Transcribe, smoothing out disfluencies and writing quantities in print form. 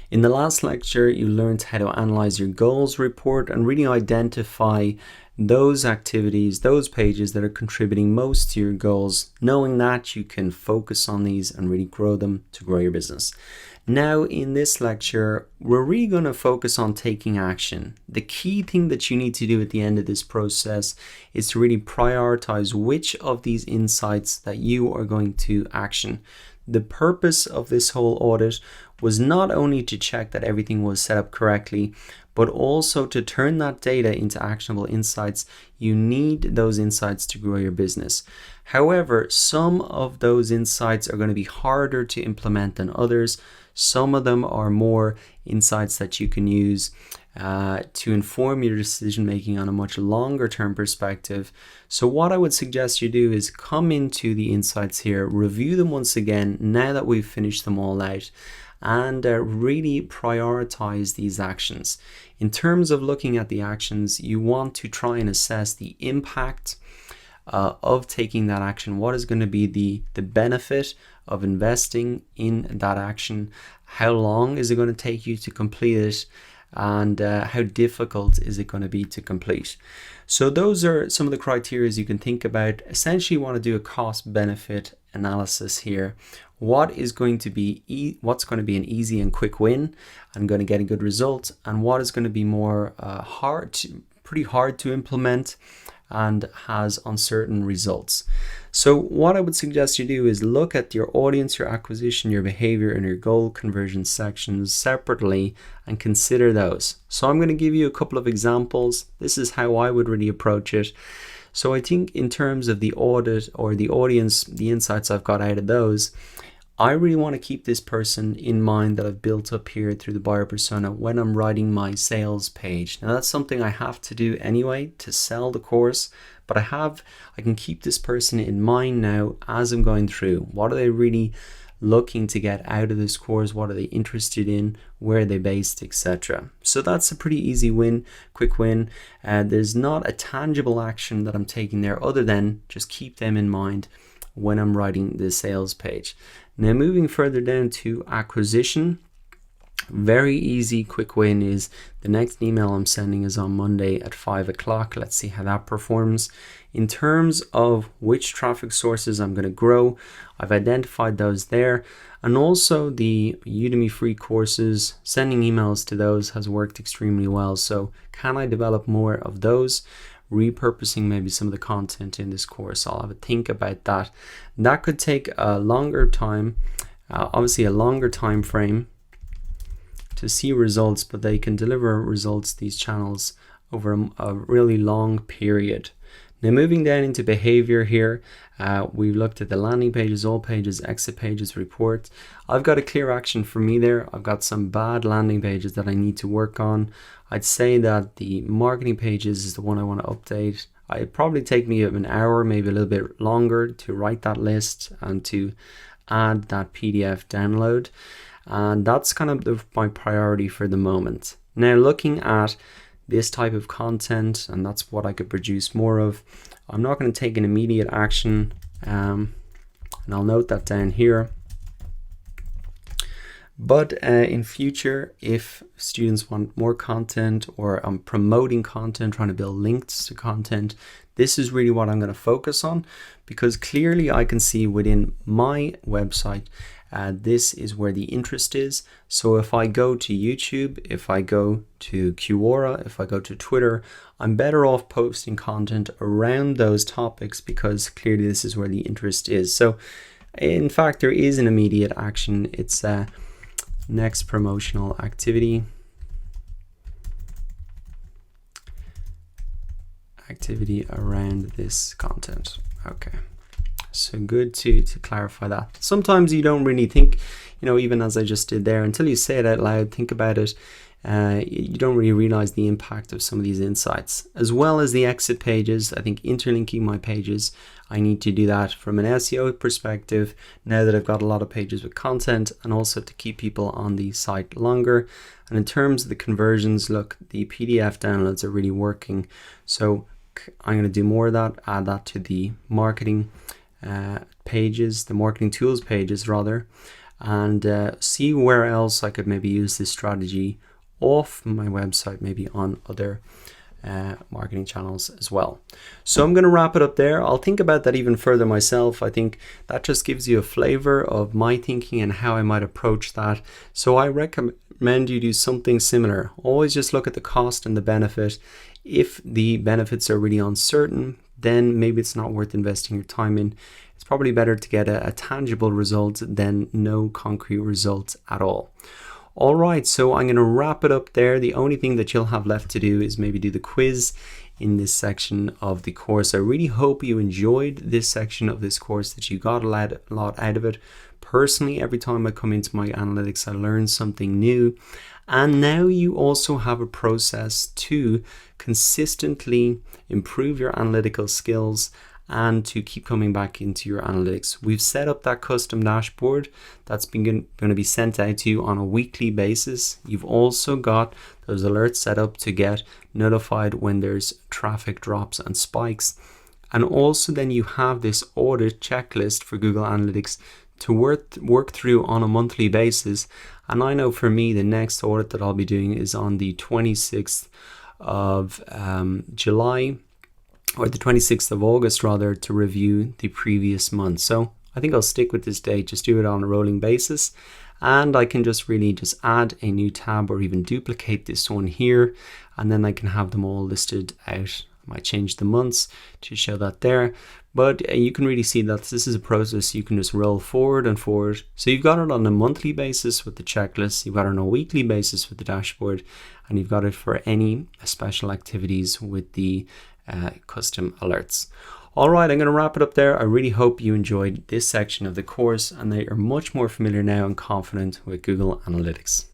In the last lecture, you learned how to analyze your goals report and really identify those activities, those pages that are contributing most to your goals, knowing that you can focus on these and really grow them to grow your business. Now, in this lecture, we're really going to focus on taking action. The key thing that you need to do at the end of this process is to really prioritize which of these insights that you are going to action. The purpose of this whole audit was not only to check that everything was set up correctly, but also to turn that data into actionable insights. You need those insights to grow your business. However, some of those insights are going to be harder to implement than others. Some of them are more insights that you can use to inform your decision making on a much longer term perspective. So what I would suggest you do is come into the insights here, review them once again now that we've finished them all out, and really prioritize these actions. In terms of looking at the actions, you want to try and assess the impact of taking that action. What is going to be the benefit of investing in that action? How long is it going to take you to complete it? And how difficult is it going to be to complete? So those are some of the criteria you can think about. Essentially, you want to do a cost-benefit analysis here. What is going to be what's going to be an easy and quick win and going to get a good result, and what is going to be more pretty hard to implement and has uncertain results. So what I would suggest you do is look at your audience, your acquisition, your behavior, and your goal conversion sections separately and consider those. So I'm going to give you a couple of examples. This is how I would really approach it. So I think in terms of the audit or the audience, the insights I've got out of those, I really want to keep this person in mind that I've built up here through the buyer persona when I'm writing my sales page. Now that's something I have to do anyway to sell the course, but I can keep this person in mind now as I'm going through. What are they really looking to get out of this course? What are they interested in? Where are they based, etc. So that's a pretty easy win, quick win. There's not a tangible action that I'm taking there other than just keep them in mind when I'm writing the sales page. Now moving further down to acquisition, very easy, quick win is the next email I'm sending is on Monday at 5 o'clock. Let's see how that performs. In terms of which traffic sources I'm going to grow, I've identified those there. And also the Udemy free courses, sending emails to those has worked extremely well. So can I develop more of those? Repurposing maybe some of the content in this course. I'll have a think about that. That could take a longer time, obviously a longer time frame to see results, but they can deliver results, these channels, over a really long period. Now moving down into behavior here, we've looked at the landing pages, all pages, exit pages, report. I've got a clear action for me there. I've got some bad landing pages that I need to work on. I'd say that the marketing pages is the one I want to update. It'd probably take me an hour, maybe a little bit longer to write that list and to add that PDF download. And that's kind of my priority for the moment. Now looking at this type of content, and that's what I could produce more of, I'm not going to take an immediate action, and I'll note that down here. But in future, if students want more content or I'm promoting content, trying to build links to content, this is really what I'm going to focus on, because clearly I can see within my website, this is where the interest is. So if I go to YouTube, if I go to Quora, if I go to Twitter, I'm better off posting content around those topics because clearly this is where the interest is. So in fact, there is an immediate action. It's next promotional activity around this content. Okay, so good to clarify that. Sometimes you don't really think, even as I just did there, until you say it out loud, think about it, you don't really realize the impact of some of these insights. As well as the exit pages, I think interlinking my pages, I need to do that from an SEO perspective now that I've got a lot of pages with content, and also to keep people on the site longer. And in terms of the conversions, look, the PDF downloads are really working. So I'm going to do more of that, add that to the marketing pages, the marketing tools pages rather. and see where else I could maybe use this strategy off my website, maybe on other marketing channels as well. So I'm going to wrap it up there. I'll think about that even further myself. I think that just gives you a flavor of my thinking and how I might approach that. So I recommend you do something similar. Always just look at the cost and the benefit. If the benefits are really uncertain, then maybe it's not worth investing your time in. It's probably better to get a tangible result than no concrete results at all. All right, so I'm going to wrap it up there. The only thing that you'll have left to do is maybe do the quiz in this section of the course. I really hope you enjoyed this section of this course, that you got a lot out of it. Personally, every time I come into my analytics, I learn something new. And now you also have a process to consistently improve your analytical skills and to keep coming back into your analytics. We've set up that custom dashboard that's going to be sent out to you on a weekly basis. You've also got those alerts set up to get notified when there's traffic drops and spikes. And also then you have this audit checklist for Google Analytics to work through on a monthly basis. And I know for me, the next audit that I'll be doing is on the 26th of July, or the 26th of August rather, to review the previous month. So I think I'll stick with this date, just do it on a rolling basis. And I can just add a new tab or even duplicate this one here. And then I can have them all listed out. I might change the months to show that there. But you can really see that this is a process you can just roll forward and forward. So you've got it on a monthly basis with the checklist, you've got it on a weekly basis with the dashboard, and you've got it for any special activities with the custom alerts. All right, I'm going to wrap it up there. I really hope you enjoyed this section of the course and that you're much more familiar now and confident with Google Analytics.